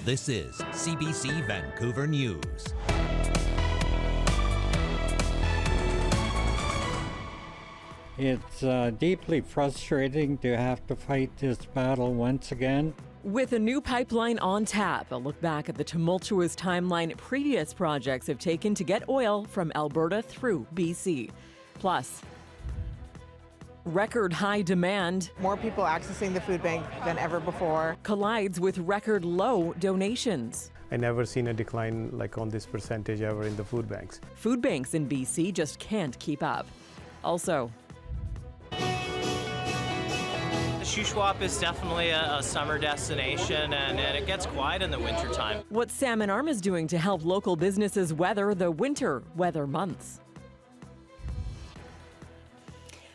This is CBC Vancouver News. It's deeply frustrating to have to fight this battle once again. With a new pipeline on tap, a look back at the tumultuous timeline previous projects have taken to get oil from Alberta through BC. Plus, record high demand More people accessing the food bank than ever before. collides with record low donations. I never seen a decline like on this percentage ever in the food banks. Food banks in BC just can't keep up. Also, Shuswap is definitely a summer destination, and it gets quiet in the wintertime. what Salmon Arm is doing to help local businesses weather the winter weather months.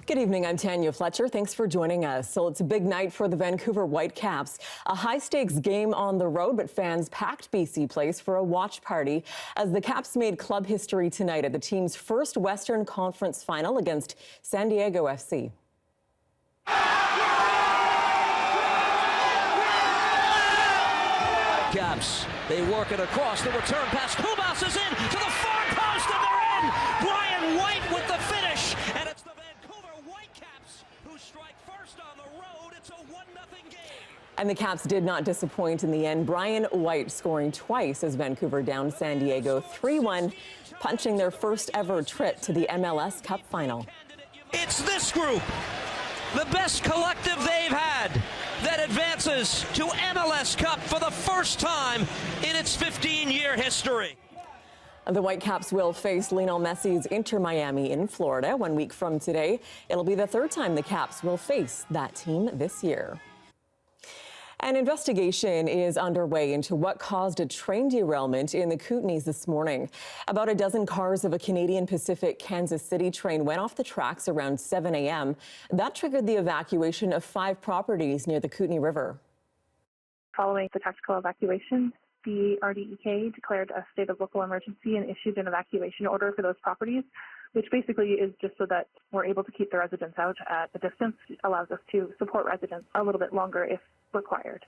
Good evening, I'm Tanya Fletcher. Thanks for joining us. So it's a big night for the Vancouver Whitecaps. A high-stakes game on the road, but fans packed BC Place for a watch party as the Caps made club history tonight at the team's first Western Conference final against San Diego FC. Caps, they work it across. The return pass. Kubas is in to the far post, and they're in. Brian White with the finish, and it's the Vancouver Whitecaps who strike first on the road. It's a 1-0 game. And the Caps did not disappoint in the end. Brian White scoring twice as Vancouver downed San Diego 3-1, punching their first ever trip to the MLS Cup final. It's this group, the best collective they've had, that advances to MLS Cup for the first time in its 15-year history. The Whitecaps will face Lionel Messi's Inter Miami in Florida 1 week from today. It'll be the third time the Caps will face that team this year. An investigation is underway into what caused a train derailment in the Kootenays this morning. About a dozen cars of a Canadian Pacific Kansas City train went off the tracks around 7 a.m. That triggered the evacuation of 5 properties near the Kootenay River. Following the tactical evacuation, the RDEK declared a state of local emergency and issued an evacuation order for those properties, which basically is just so that we're able to keep the residents out at a distance. It allows us to support residents a little bit longer if required.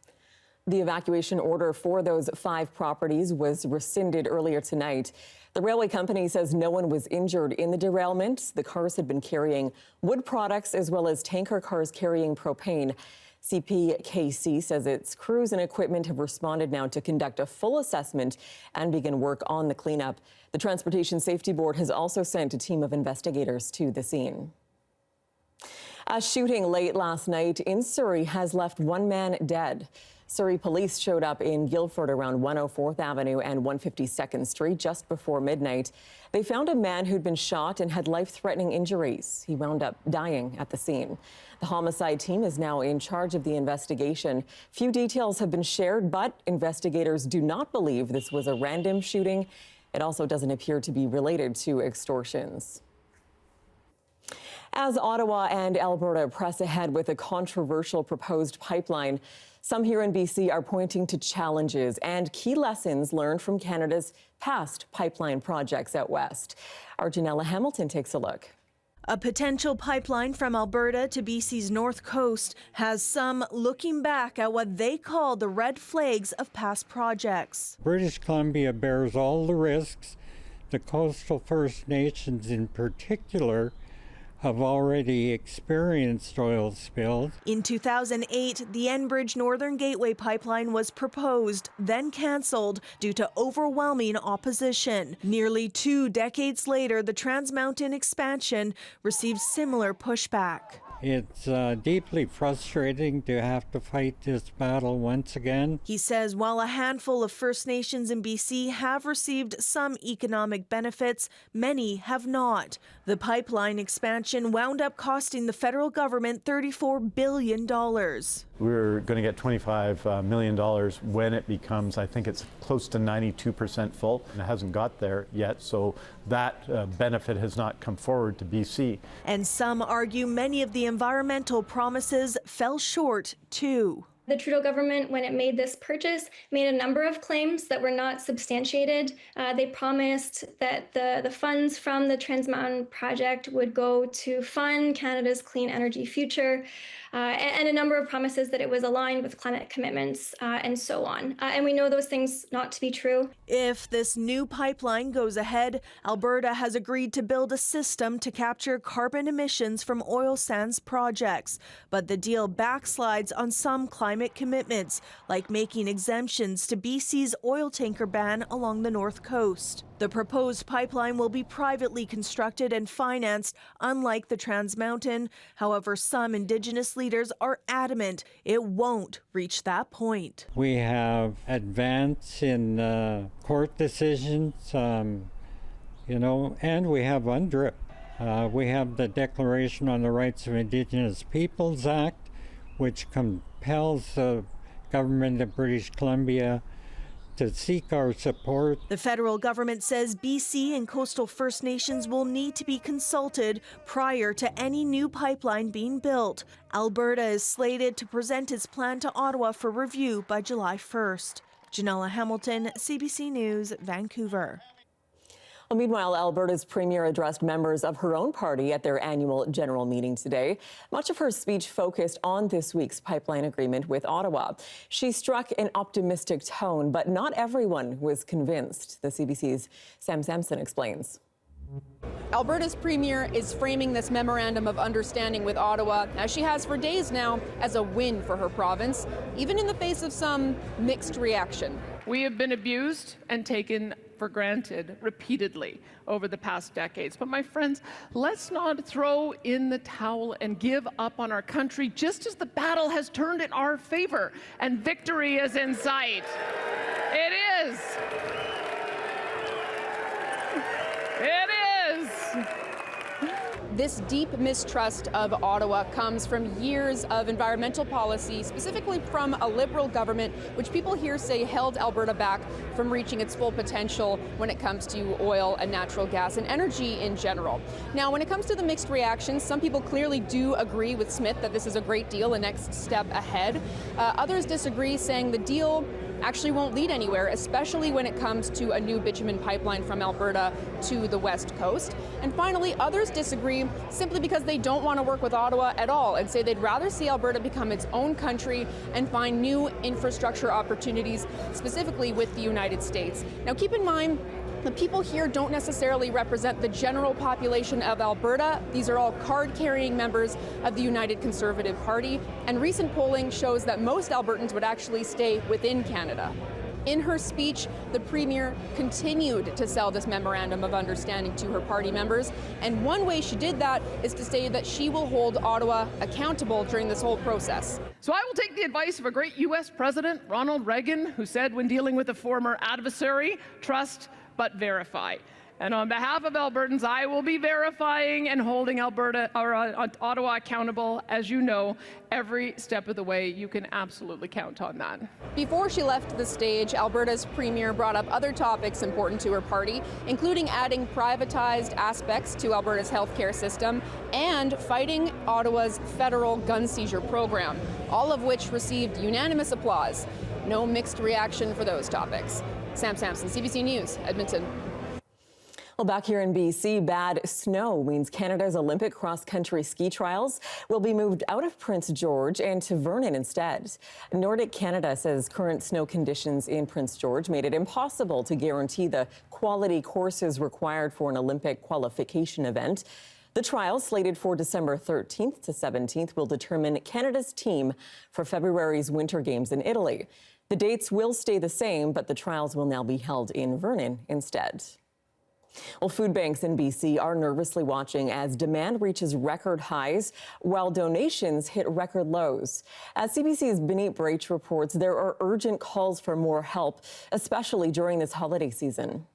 The evacuation order for those 5 properties was rescinded earlier tonight. The railway company says no one was injured in the derailment. The cars had been carrying wood products as well as tanker cars carrying propane. CPKC says its crews and equipment have responded now to conduct a full assessment and begin work on the cleanup. The Transportation Safety Board has also sent a team of investigators to the scene. A shooting late last night in Surrey has left 1 man dead. Surrey police showed up in Guildford around 104th Avenue and 152nd Street just before midnight. They found a man who'd been shot and had life-threatening injuries. He wound up dying at the scene. The homicide team is now in charge of the investigation. Few details have been shared, but investigators do not believe this was a random shooting. It also doesn't appear to be related to extortions. As Ottawa and Alberta press ahead with a controversial proposed pipeline, some here in BC are pointing to challenges and key lessons learned from Canada's past pipeline projects out west. Our Janella Hamilton takes a look. A potential pipeline from Alberta to BC's north coast has some looking back at what they call the red flags of past projects. British Columbia bears all the risks. The coastal First Nations in particular have already experienced oil spills. In 2008, the Enbridge Northern Gateway pipeline was proposed, then cancelled due to overwhelming opposition. Nearly 2 decades later, the Trans Mountain expansion received similar pushback. It's deeply frustrating to have to fight this battle once again. He says while a handful of First Nations in BC have received some economic benefits, many have not. The pipeline expansion wound up costing the federal government $34 billion. We're going to get $25 million when it becomes, I think it's close to 92% full, and it hasn't got there yet, so that benefit has not come forward to BC. And some argue many of the environmental promises fell short, too. The Trudeau government, when it made this purchase, made a number of claims that were not substantiated. They promised that the funds from the Trans Mountain project would go to fund Canada's clean energy future. and a number of promises that it was aligned with climate commitments and so on. And we know those things not to be true. If this new pipeline goes ahead, Alberta has agreed to build a system to capture carbon emissions from oil sands projects. But the deal backslides on some climate commitments, like making exemptions to BC's oil tanker ban along the north coast. The proposed pipeline will be privately constructed and financed, unlike the Trans Mountain. However, some Indigenous leaders are adamant it won't reach that point. We have advance in court decisions, and we have UNDRIP. We have the Declaration on the Rights of Indigenous Peoples Act, which compels the government of British Columbia to seek our support. The federal government says BC and coastal First Nations will need to be consulted prior to any new pipeline being built. Alberta is slated to present its plan to Ottawa for review by July 1st. Janella Hamilton, CBC News, Vancouver. Well, meanwhile, Alberta's premier addressed members of her own party at their annual general meeting today. Much of her speech focused on this week's pipeline agreement with Ottawa. She struck an optimistic tone, but not everyone was convinced. The CBC's Sam Sampson explains. Alberta's premier is framing this memorandum of understanding with Ottawa, as she has for days now, as a win for her province, even in the face of some mixed reaction. We have been abused and taken for granted repeatedly over the past decades. But my friends, let's not throw in the towel and give up on our country just as the battle has turned in our favor and victory is in sight. It is. It is. This deep mistrust of Ottawa comes from years of environmental policy, specifically from a Liberal government, which people here say held Alberta back from reaching its full potential when it comes to oil and natural gas and energy in general. Now, when it comes to the mixed reactions, some people clearly do agree with Smith that this is a great deal, a next step ahead. Others disagree, saying the deal actually won't lead anywhere, especially when it comes to a new bitumen pipeline from Alberta to the west coast. And finally, others disagree simply because they don't want to work with Ottawa at all and say they'd rather see Alberta become its own country and find new infrastructure opportunities, specifically with the United States. Now, keep in mind, the people here don't necessarily represent the general population of Alberta. These are all card-carrying members of the United Conservative Party, and recent polling shows that most Albertans would actually stay within Canada. In her speech, the Premier continued to sell this memorandum of understanding to her party members, and one way she did that is to say that she will hold Ottawa accountable during this whole process. So I will take the advice of a great U.S. President, Ronald Reagan, who said when dealing with a former adversary, trust but verify. And on behalf of Albertans, I will be verifying and holding Ottawa accountable, as you know, every step of the way. You can absolutely count on that. Before she left the stage, Alberta's premier brought up other topics important to her party, including adding privatized aspects to Alberta's healthcare system and fighting Ottawa's federal gun seizure program, all of which received unanimous applause. No mixed reaction for those topics. Sam Sampson, CBC News, Edmonton. Well, back here in BC, bad snow means Canada's Olympic cross-country ski trials will be moved out of Prince George and to Vernon instead. Nordic Canada says current snow conditions in Prince George made it impossible to guarantee the quality courses required for an Olympic qualification event. The trials, slated for December 13th to 17th, will determine Canada's team for February's Winter Games in Italy. The dates will stay the same, but the trials will now be held in Vernon instead. Well, food banks in BC are nervously watching as demand reaches record highs while donations hit record lows. As CBC's Benit Braich reports, there are urgent calls for more help, especially during this holiday season.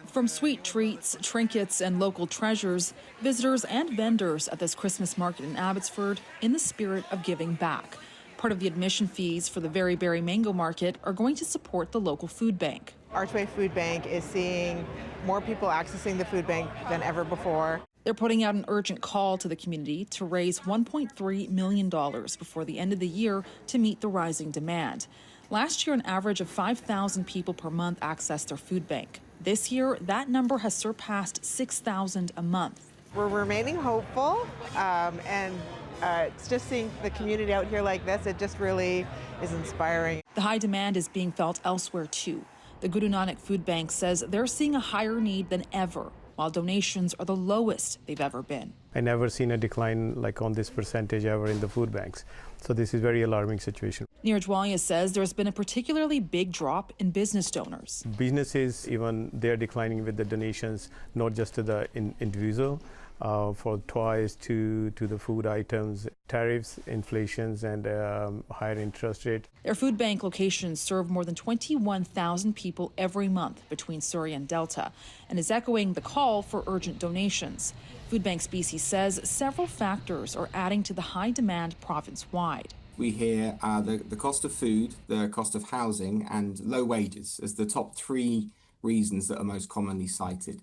From sweet treats, trinkets, and local treasures, visitors and vendors at this Christmas market in Abbotsford in the spirit of giving back. Part of the admission fees for the Very Berry Mango Market are going to support the local food bank. Archway Food Bank is seeing more people accessing the food bank than ever before. They're putting out an urgent call to the community to raise $1.3 million before the end of the year to meet the rising demand. Last year, an average of 5,000 people per month accessed their food bank. This year, that number has surpassed 6,000 a month. We're remaining hopeful and It's just seeing the community out here like this, it just really is inspiring. The high demand is being felt elsewhere too. The Kootenay Food Bank says they're seeing a higher need than ever, while donations are the lowest they've ever been. I never seen a decline like on this percentage ever in the food banks. So this is a very alarming situation. Neerjwalia says there's been a particularly big drop in business donors. Businesses, even they're declining with the donations, not just to the individual, for toys to the food items, tariffs, inflations, and higher interest rate. Their food bank locations serve more than 21,000 people every month between Surrey and Delta, and is echoing the call for urgent donations. Food Banks BC says several factors are adding to the high demand province-wide. We hear the cost of food, the cost of housing, and low wages as the top three reasons that are most commonly cited.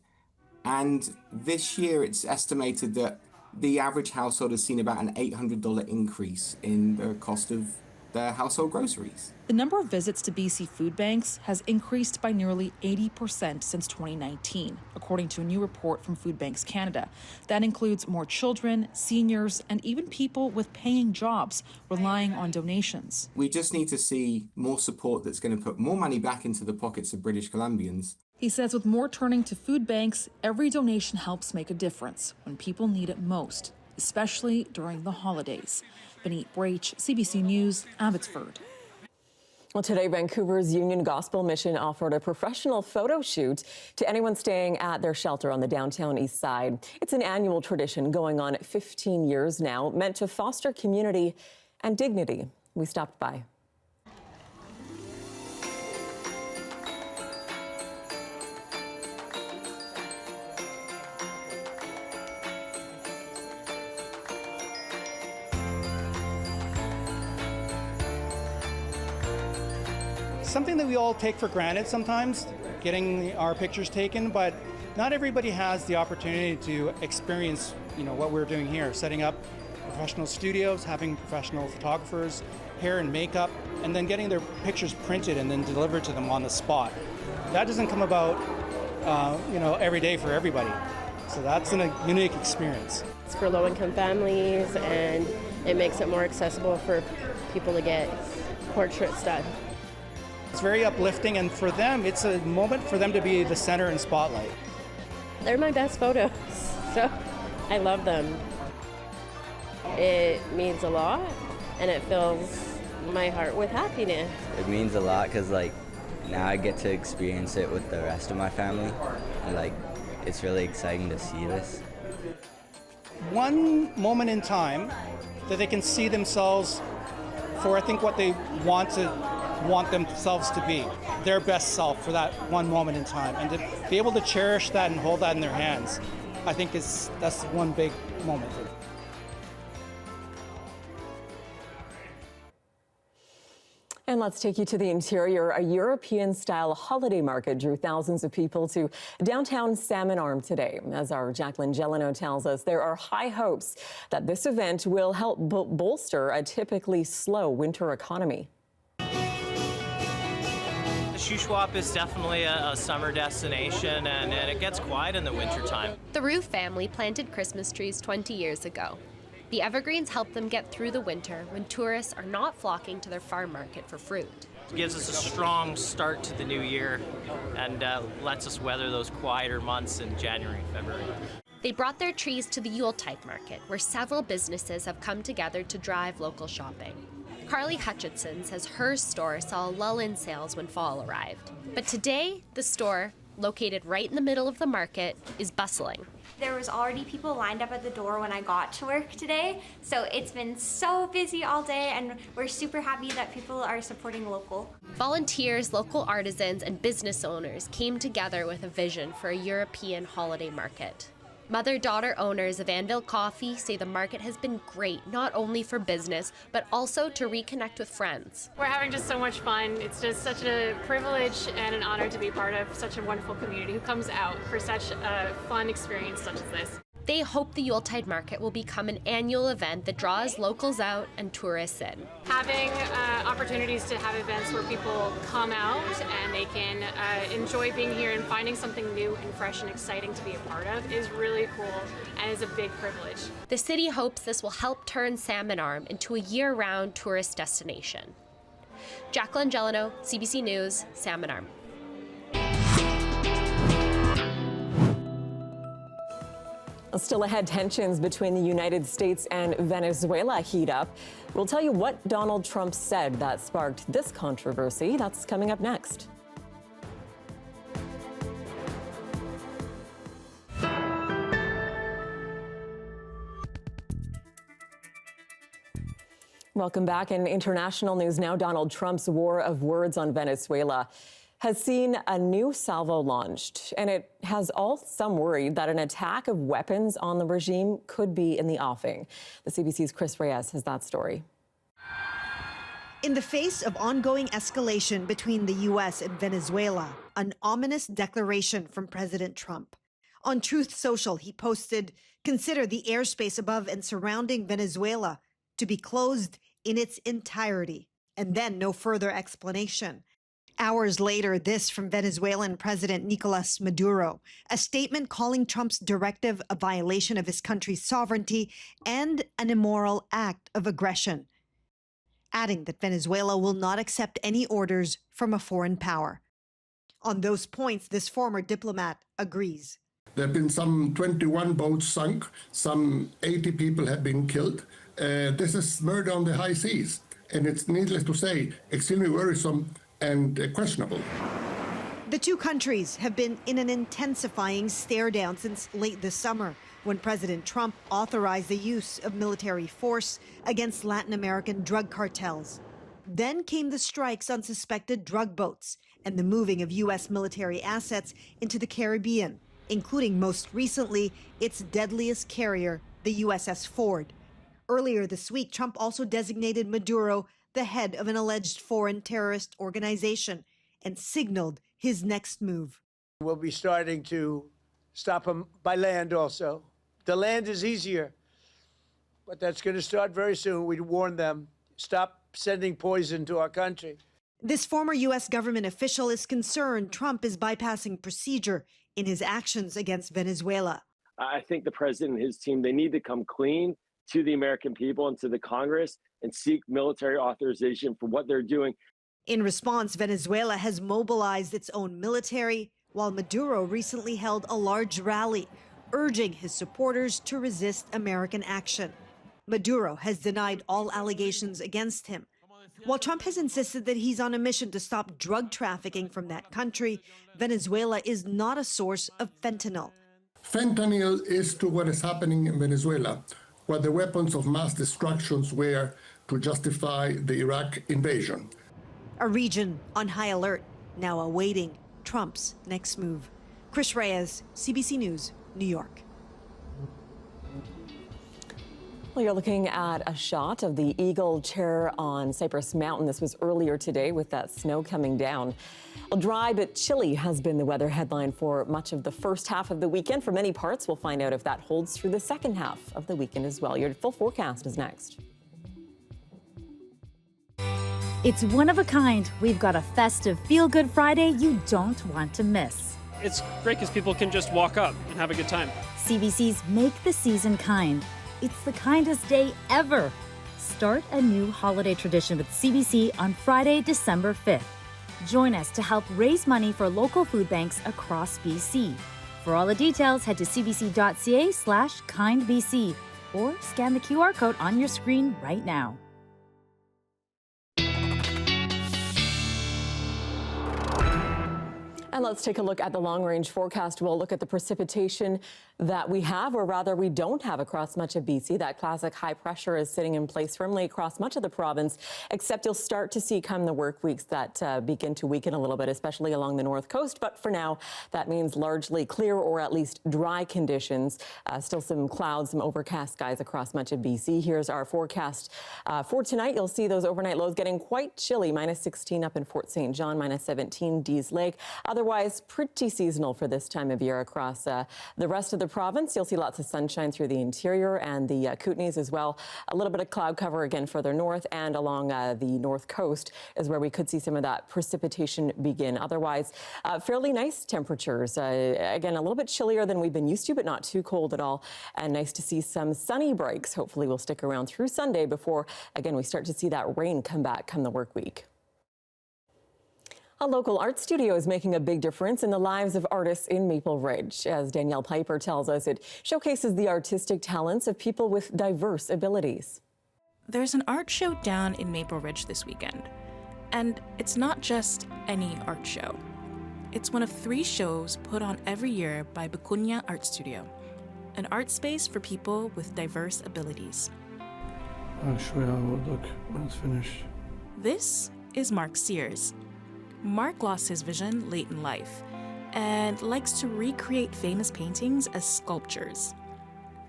And this year, it's estimated that the average household has seen about an $800 increase in the cost of their household groceries. The number of visits to BC food banks has increased by nearly 80% since 2019, according to a new report from Food Banks Canada. That includes more children, seniors, and even people with paying jobs relying on donations. We just need to see more support that's going to put more money back into the pockets of British Columbians. He says with more turning to food banks, every donation helps make a difference when people need it most, especially during the holidays. Benit Brach, CBC News, Abbotsford. Well, today, Vancouver's Union Gospel Mission offered a professional photo shoot to anyone staying at their shelter on the downtown east side. It's an annual tradition going on 15 years now, meant to foster community and dignity. We stopped by. Something that we all take for granted sometimes, getting our pictures taken, but not everybody has the opportunity to experience, what we're doing here, setting up professional studios, having professional photographers, hair and makeup, and then getting their pictures printed and then delivered to them on the spot. That doesn't come about, every day for everybody. So that's a unique experience. It's for low-income families, and it makes it more accessible for people to get portraits done. It's very uplifting, and for them, it's a moment for them to be the center and spotlight. They're my best photos, so I love them. It means a lot, and it fills my heart with happiness. It means a lot because, now I get to experience it with the rest of my family, and, it's really exciting to see this. One moment in time that they can see themselves for, I think, what they want themselves to be, their best self for that one moment in time, and to be able to cherish that and hold that in their hands, I think that's one big moment. And let's take you to the interior. A European-style holiday market drew thousands of people to downtown Salmon Arm today. As our Jacqueline Gelino tells us, there are high hopes that this event will help bolster a typically slow winter economy. Shuswap is definitely a summer destination, and it gets quiet in the wintertime. The Roof family planted Christmas trees 20 years ago. The evergreens help them get through the winter when tourists are not flocking to their farm market for fruit. It gives us a strong start to the new year and lets us weather those quieter months in January and February. They brought their trees to the Yuletide market, where several businesses have come together to drive local shopping. Carly Hutchinson says her store saw a lull in sales when fall arrived. But today, the store, located right in the middle of the market, is bustling. There was already people lined up at the door when I got to work today, so it's been so busy all day, and we're super happy that people are supporting local. Volunteers, local artisans, and business owners came together with a vision for a European holiday market. Mother-daughter owners of Anvil Coffee say the market has been great, not only for business, but also to reconnect with friends. We're having just so much fun. It's just such a privilege and an honor to be part of such a wonderful community who comes out for such a fun experience such as this. They hope the Yuletide Market will become an annual event that draws locals out and tourists in. Having opportunities to have events where people come out and they can enjoy being here and finding something new and fresh and exciting to be a part of is really cool and is a big privilege. The city hopes this will help turn Salmon Arm into a year-round tourist destination. Jacqueline Gelino, CBC News, Salmon Arm. Still ahead, tensions between the United States and Venezuela heat up. We'll tell you what Donald Trump said that sparked this controversy. That's coming up next. Welcome back. In international news now, Donald Trump's war of words on Venezuela has seen a new salvo launched, and it has some worried that an attack of weapons on the regime could be in the offing. The CBC's Chris Reyes has that story. In the face of ongoing escalation between the U.S. and Venezuela, an ominous declaration from President Trump. On Truth Social, he posted, "Consider the airspace above and surrounding Venezuela to be closed in its entirety," and then no further explanation. Hours later, this from Venezuelan President Nicolas Maduro, a statement calling Trump's directive a violation of his country's sovereignty and an immoral act of aggression, adding that Venezuela will not accept any orders from a foreign power. On those points, this former diplomat agrees. There have been some 21 boats sunk, some 80 people have been killed. This is murder on the high seas, and it's needless to say, extremely worrisome and questionable. The two countries have been in an intensifying stare-down since late this summer, when President Trump authorized the use of military force against Latin American drug cartels. Then came the strikes on suspected drug boats and the moving of U.S. military assets into the Caribbean, including most recently its deadliest carrier, the USS Ford. Earlier this week, Trump also designated Maduro the head of an alleged foreign terrorist organization and signaled his next move. We'll be starting to stop them by land also. The land is easier, but that's going to start very soon. We warned them, stop sending poison to our country. This former U.S. government official is concerned Trump is bypassing procedure in his actions against Venezuela. I think the president and his team, they need to come clean to the American people and to the Congress and seek military authorization for what they're doing. In response, Venezuela has mobilized its own military, while Maduro recently held a large rally, urging his supporters to resist American action. Maduro has denied all allegations against him, while Trump has insisted that he's on a mission to stop drug trafficking from that country. Venezuela is not a source of fentanyl. Fentanyl is to what is happening in Venezuela, what the weapons of mass destruction were to justify the Iraq invasion. A region on high alert, now awaiting Trump's next move. Chris Reyes, CBC News, New York. Well, you're looking at a shot of the Eagle Chair on Cypress Mountain. This was earlier today with that snow coming down. Well, dry but chilly has been the weather headline for much of the first half of the weekend. For many parts, we'll find out if that holds through the second half of the weekend as well. Your full forecast is next. It's one of a kind. We've got a festive feel-good Friday you don't want to miss. It's great because people can just walk up and have a good time. CBC's Make the Season Kind. It's the kindest day ever. Start a new holiday tradition with CBC on Friday, December 5th. Join us to help raise money for local food banks across BC. For all the details, head to cbc.ca/kindbc or scan the QR code on your screen right now. And let's take a look at the long-range forecast. We'll look at the precipitation that we have, or rather we don't have, across much of BC. That classic high pressure is sitting in place firmly across much of the province, except you'll start to see come the work weeks that begin to weaken a little bit, especially along the north coast. But for now, that means largely clear or at least dry conditions. Still some clouds, some overcast skies across much of BC. Here's our forecast for tonight. You'll see those overnight lows getting quite chilly, -16 up in Fort St. John, -17 Dease Lake. Otherwise, otherwise pretty seasonal for this time of year across the rest of the province. You'll see lots of sunshine through the interior and the Kootenays as well. A little bit of cloud cover again further north, and along the north coast is where we could see some of that precipitation begin. Otherwise, fairly nice temperatures. Again, a little bit chillier than we've been used to, but not too cold at all. And nice to see some sunny breaks. Hopefully we'll stick around through Sunday before, again, we start to see that rain come back come the work week. A local art studio is making a big difference in the lives of artists in Maple Ridge. As Danielle Piper tells us, it showcases the artistic talents of people with diverse abilities. There's an art show down in Maple Ridge this weekend. And it's not just any art show. It's one of 3 shows put on every year by Kootenay Art Studio, an art space for people with diverse abilities. I'll show you how it will look when it's finished. This is Mark Sears. Mark lost his vision late in life and likes to recreate famous paintings as sculptures.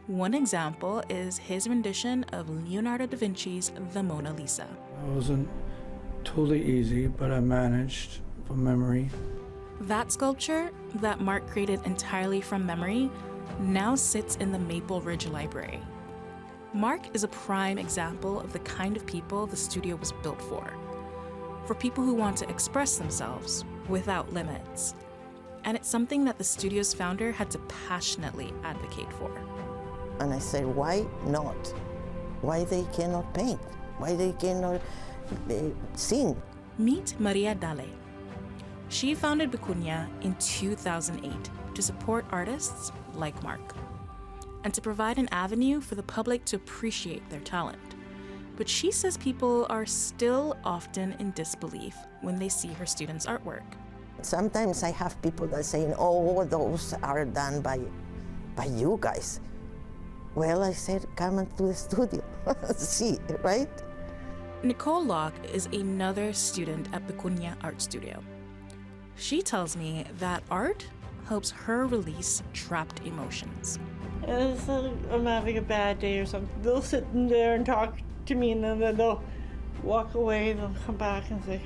One example is his rendition of Leonardo da Vinci's The Mona Lisa. It wasn't totally easy, but I managed from memory. That sculpture that Mark created entirely from memory now sits in the Maple Ridge Library. Mark is a prime example of the kind of people the studio was built for people who want to express themselves without limits. And it's something that the studio's founder had to passionately advocate for. And I said, why not? Why they cannot paint? Why they cannot sing? Meet Maria Dale. She founded Kootenay in 2008 to support artists like Mark and to provide an avenue for the public to appreciate their talent. But she says people are still often in disbelief when they see her students' artwork. Sometimes I have people that say, oh, those are done by you guys. Well, I said, come into the studio, see, right? Nicole Locke is another student at the Kootenay Art Studio. She tells me that art helps her release trapped emotions. And it's like I'm having a bad day or something. They'll sit in there and talk to me, and then they'll walk away, and they'll come back and say,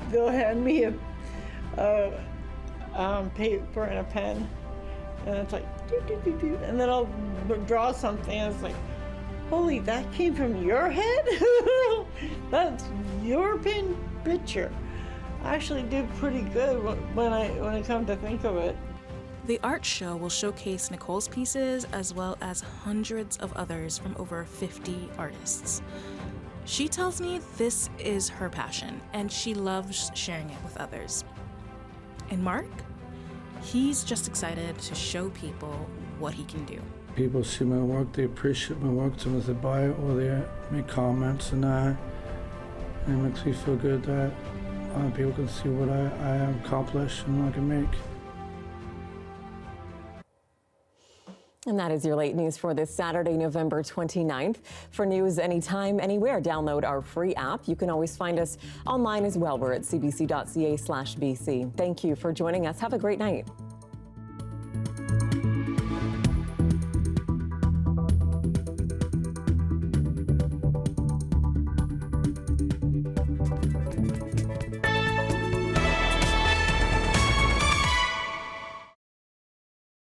they'll hand me a paper and a pen, and it's like, doo, doo, doo, doo. And then I'll draw something, and it's like, holy, that came from your head? That's your picture. I actually did pretty good when I come to think of it. The art show will showcase Nicole's pieces as well as hundreds of others from over 50 artists. She tells me this is her passion and she loves sharing it with others. And Mark? He's just excited to show people what he can do. People see my work, they appreciate my work, sometimes they buy it or they make comments, and it makes me feel good that people can see what I have accomplished and what I can make. And that is your late news for this Saturday, November 29th. For news anytime, anywhere, download our free app. You can always find us online as well. We're at cbc.ca/BC. Thank you for joining us. Have a great night.